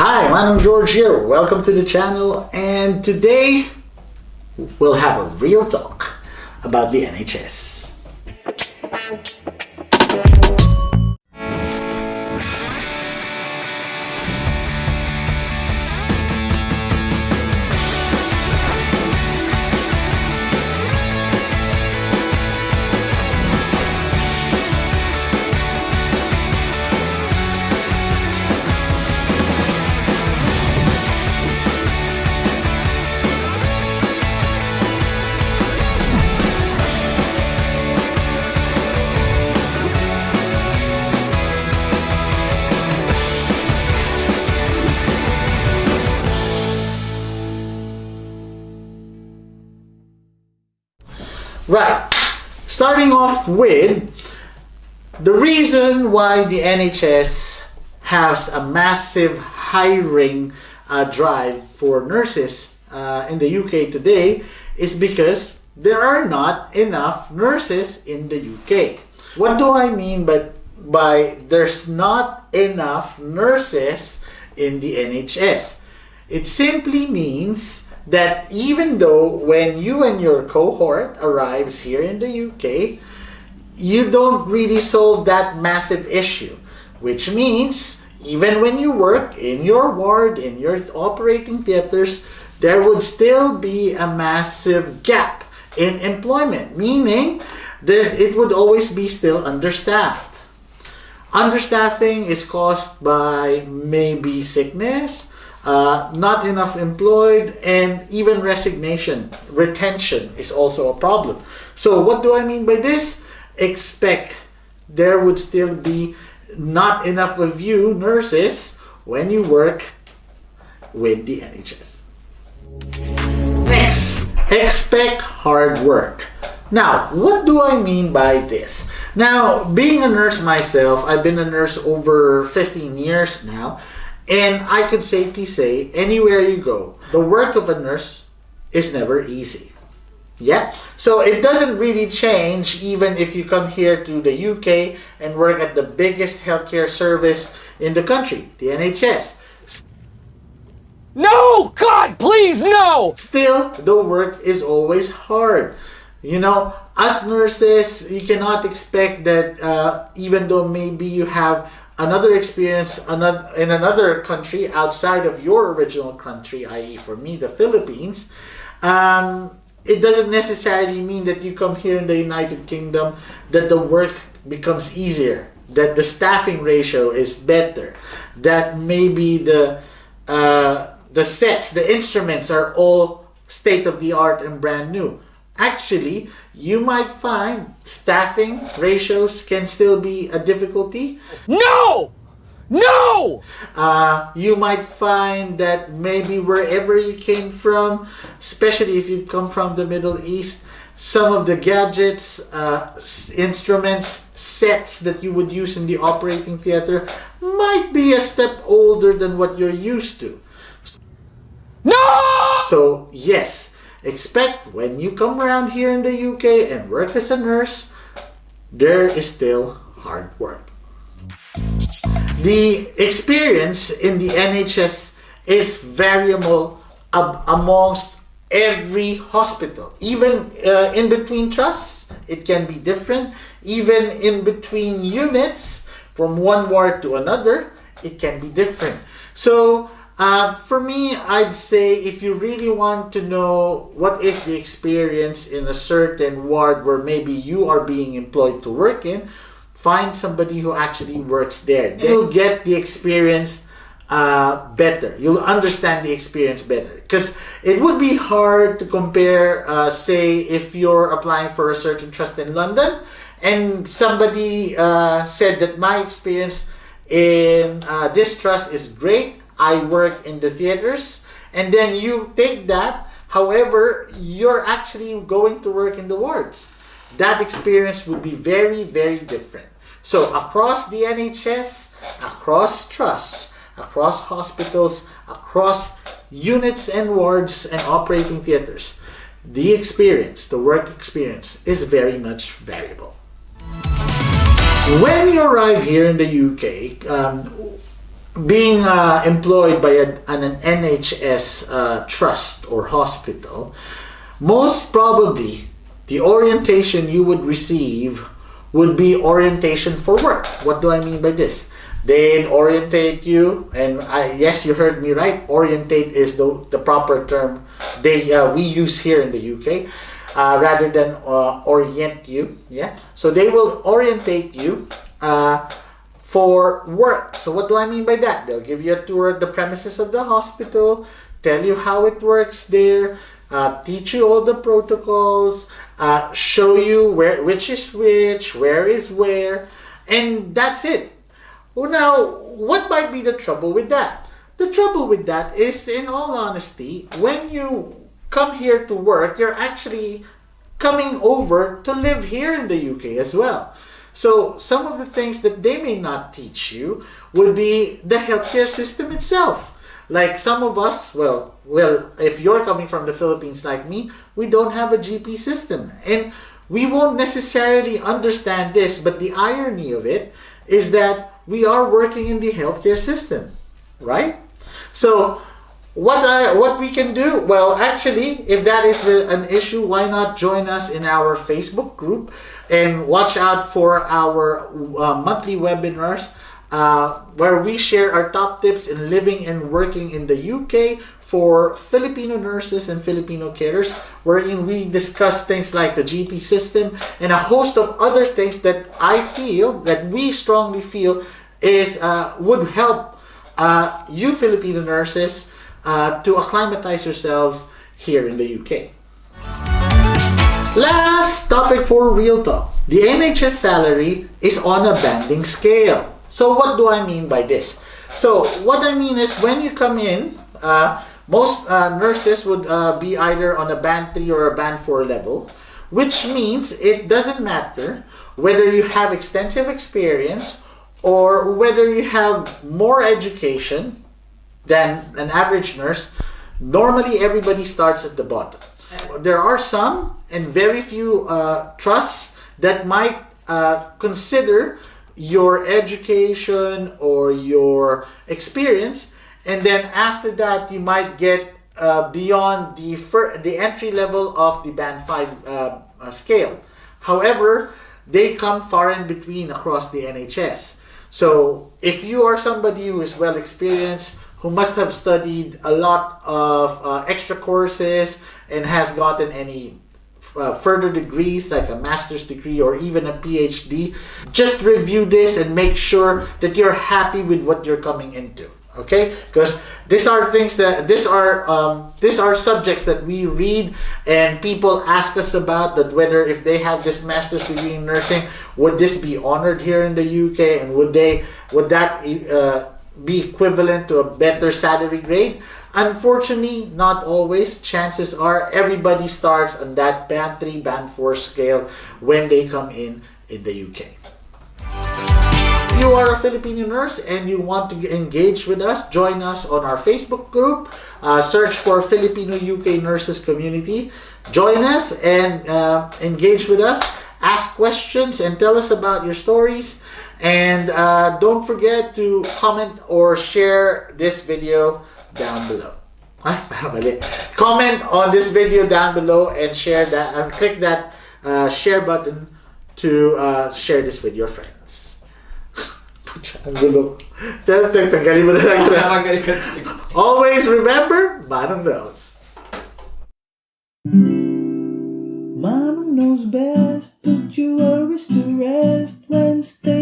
Hi, Manong George here. Welcome to the channel, and today we'll have a real talk about the NHS. Right, starting off with the reason why the NHS has a massive hiring drive for nurses in the UK today is because there are not enough nurses in the UK. What do I mean by there's not enough nurses in the NHS? It simply means that even though when you and your cohort arrives here in the UK, you don't really solve that massive issue, which means even when you work in your ward, in your operating theaters, there would still be a massive gap in employment, meaning that it would always be still understaffed. Understaffing is caused by maybe sickness, not enough employed, and even resignation. Retention is also a problem. So what do I mean by this? Expect there would still be not enough of you nurses when you work with the NHS. Next, expect hard work. Now, what do I mean by this? Now, being a nurse myself, I've been a nurse over 15 years now, and I could safely say, anywhere you go, the work of a nurse is never easy. Yeah? So it doesn't really change even if you come here to the UK and work at the biggest healthcare service in the country, the NHS. No! God, please, no! Still, the work is always hard. You know, as nurses, you cannot expect that even though maybe you have another experience in another country outside of your original country, i.e. for me, the Philippines, it doesn't necessarily mean that you come here in the United Kingdom that the work becomes easier, that the staffing ratio is better, that maybe the sets, the instruments are all state-of-the-art and brand new. Actually, you might find staffing ratios can still be a difficulty. No! No! You might find that maybe wherever you came from, especially if you come from the Middle East, some of the gadgets, instruments, sets that you would use in the operating theater might be a step older than what you're used to. No! So, yes. Expect when you come around here in the UK and work as a nurse, there is still hard work. The experience in the NHS is variable amongst every hospital. Even in between trusts, it can be different. Even in between units, from one ward to another, it can be different. So, for me, I'd say if you really want to know what is the experience in a certain ward where maybe you are being employed to work in, find somebody who actually works there. Then you'll get the experience better. You'll understand the experience better. Because it would be hard to compare, say, if you're applying for a certain trust in London and somebody said that my experience in this trust is great. I work in the theaters, and then you take that, however, you're actually going to work in the wards. That experience would be very, very different. So across the NHS, across trusts, across hospitals, across units and wards and operating theaters, the experience, the work experience is very much variable. When you arrive here in the UK, being employed by an NHS trust or hospital, most probably the orientation you would receive would be orientation for work. What do I mean by this? They'd orientate you, and yes, you heard me right. Orientate is the proper term we use here in the UK, rather than orient you. Yeah, so they will orientate you for work. So what do I mean by that? They'll give you a tour of the premises of the hospital, tell you how it works there, teach you all the protocols, show you which is which, where is where, and that's it. Well, now, what might be the trouble with that? The trouble with that is, in all honesty, when you come here to work, you're actually coming over to live here in the UK as well. So some of the things that they may not teach you would be the healthcare system itself. Like some of us, well, if you're coming from the Philippines like me, we don't have a GP system. And we won't necessarily understand this, but the irony of it is that we are working in the healthcare system, right? So what we can do, well, actually, if that is an issue, why not join us in our Facebook group and watch out for our monthly webinars where we share our top tips in living and working in the UK for Filipino nurses and Filipino carers, wherein we discuss things like the GP system and a host of other things that we strongly feel is would help you Filipino nurses to acclimatize yourselves here in the UK. Last topic for Real Talk. The NHS salary is on a banding scale. So what do I mean by this? So what I mean is when you come in, most nurses would be either on a band 3 or a band 4 level, which means it doesn't matter whether you have extensive experience or whether you have more education than an average nurse. Normally everybody starts at the bottom. There are some and very few trusts that might consider your education or your experience, and then after that you might get beyond the entry level of the band 5 scale. However, they come far in between across the NHS. So if you are somebody who is well experienced, who must have studied a lot of extra courses and has gotten any further degrees like a master's degree or even a PhD, just review this and make sure that you're happy with what you're coming into. Okay, because these are subjects that we read and people ask us about, that whether if they have this master's degree in nursing, would this be honored here in the UK, and would that be equivalent to a better salary grade? Unfortunately, not always. Chances are everybody starts on that band 3, band 4 scale when they come in the UK. If you are a Filipino nurse and you want to engage with us, join us on our Facebook group. Search for Filipino UK Nurses Community. Join us and engage with us. Ask questions and tell us about your stories. And don't forget to comment or share this video down below. Comment on this video down below and share that, and click that share button to share this with your friends. Ang gulo. Tanggalin mo na lang. Always remember, Manong knows. Manong knows best, put your worries to rest when staying